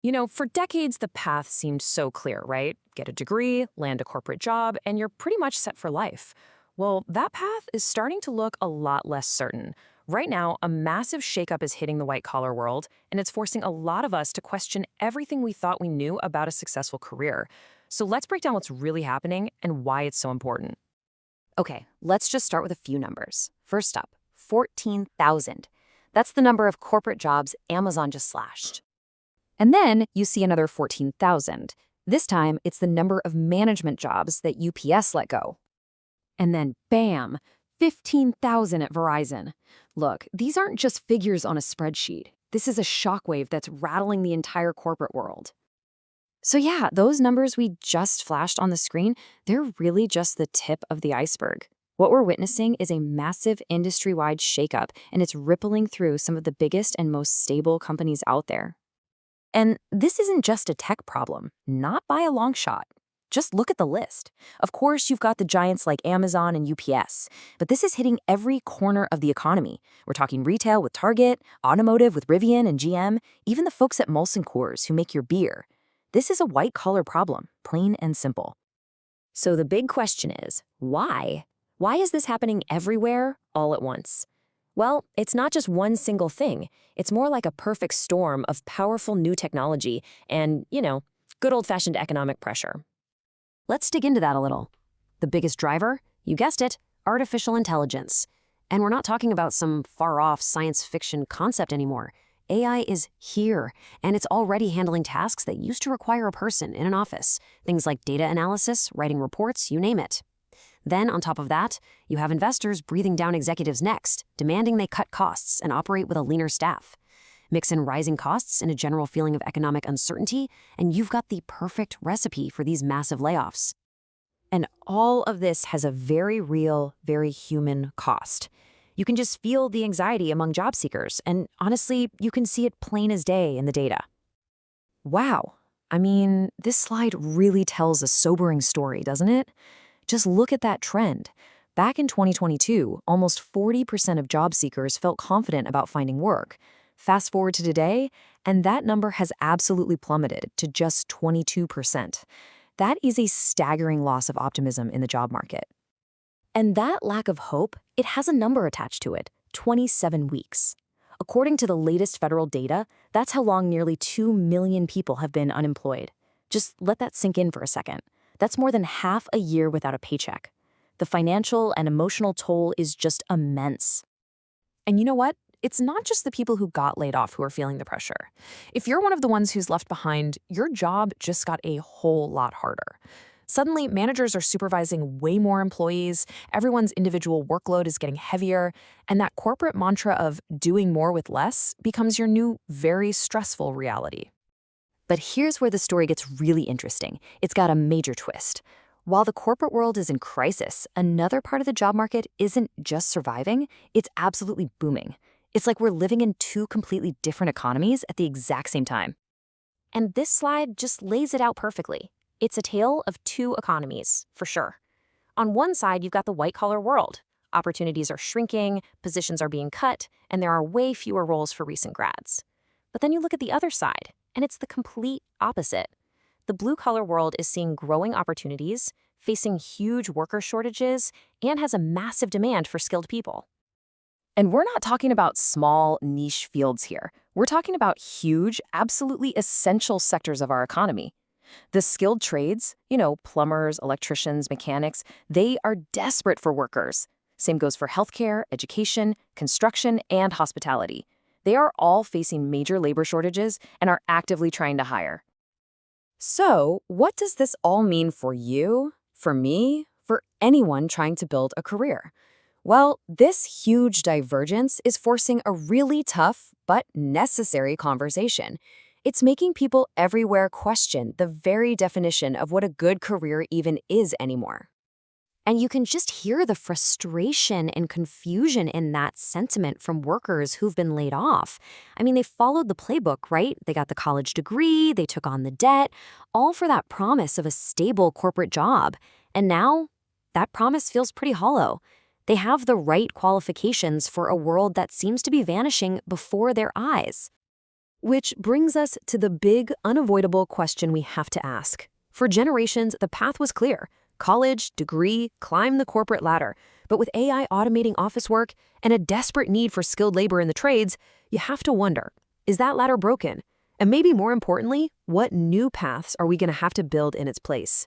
For decades, the path seemed so clear, right? Get a degree, land a corporate job, and you're pretty much set for life. Well, that path is starting to look a lot less certain. Right now, a massive shakeup is hitting the white collar world, and it's forcing a lot of us to question everything we thought we knew about a successful career. So let's break down what's really happening and why it's so important. Okay, let's just start with a few numbers. First up, 14,000. That's the number of corporate jobs Amazon just slashed. And then you see another 14,000. This time, it's the number of management jobs that UPS let go. And then, bam, 15,000 at Verizon. Look, these aren't just figures on a spreadsheet. This is a shockwave that's rattling the entire corporate world. So yeah, those numbers we just flashed on the screen, they're really just the tip of the iceberg. What we're witnessing is a massive industry-wide shakeup, and it's rippling through some of the biggest and most stable companies out there. And this isn't just a tech problem, not by a long shot. Just look at the list. Of course, you've got the giants like Amazon and UPS, but this is hitting every corner of the economy. We're talking retail with Target, automotive with Rivian and GM, even the folks at Molson Coors who make your beer. This is a white-collar problem, plain and simple. So the big question is, why? Why is this happening everywhere, all at once? Well, it's not just one single thing. It's more like a perfect storm of powerful new technology and, good old-fashioned economic pressure. Let's dig into that a little. The biggest driver? You guessed it, artificial intelligence. And we're not talking about some far-off science fiction concept anymore. AI is here, and it's already handling tasks that used to require a person in an office. Things like data analysis, writing reports, you name it. Then, on top of that, you have investors breathing down executives' necks, demanding they cut costs and operate with a leaner staff. Mix in rising costs and a general feeling of economic uncertainty, and you've got the perfect recipe for these massive layoffs. And all of this has a very real, very human cost. You can just feel the anxiety among job seekers, and honestly, you can see it plain as day in the data. Wow. I mean, this slide really tells a sobering story, doesn't it? Just look at that trend. Back in 2022, almost 40% of job seekers felt confident about finding work. Fast forward to today, and that number has absolutely plummeted to just 22%. That is a staggering loss of optimism in the job market. And that lack of hope, it has a number attached to it, 27 weeks. According to the latest federal data, that's how long nearly 2 million people have been unemployed. Just let that sink in for a second. That's more than half a year without a paycheck. The financial and emotional toll is just immense. And you know what? It's not just the people who got laid off who are feeling the pressure. If you're one of the ones who's left behind, your job just got a whole lot harder. Suddenly, managers are supervising way more employees, everyone's individual workload is getting heavier, and that corporate mantra of doing more with less becomes your new, very stressful reality. But here's where the story gets really interesting. It's got a major twist. While the corporate world is in crisis, another part of the job market isn't just surviving, it's absolutely booming. It's like we're living in two completely different economies at the exact same time. And this slide just lays it out perfectly. It's a tale of two economies, for sure. On one side, you've got the white-collar world. Opportunities are shrinking, positions are being cut, and there are way fewer roles for recent grads. But then you look at the other side, and it's the complete opposite. The blue-collar world is seeing growing opportunities, facing huge worker shortages, and has a massive demand for skilled people. And we're not talking about small, niche fields here. We're talking about huge, absolutely essential sectors of our economy. The skilled trades, plumbers, electricians, mechanics, they are desperate for workers. Same goes for healthcare, education, construction, and hospitality. They are all facing major labor shortages and are actively trying to hire. So, what does this all mean for you, for me, for anyone trying to build a career? Well, this huge divergence is forcing a really tough but necessary conversation. It's making people everywhere question the very definition of what a good career even is anymore. And you can just hear the frustration and confusion in that sentiment from workers who've been laid off. I mean, they followed the playbook, right? They got the college degree, they took on the debt, all for that promise of a stable corporate job. And now, that promise feels pretty hollow. They have the right qualifications for a world that seems to be vanishing before their eyes. Which brings us to the big, unavoidable question we have to ask. For generations, the path was clear: college, degree, climb the corporate ladder. But with AI automating office work and a desperate need for skilled labor in the trades, you have to wonder, is that ladder broken? And maybe more importantly, what new paths are we going to have to build in its place?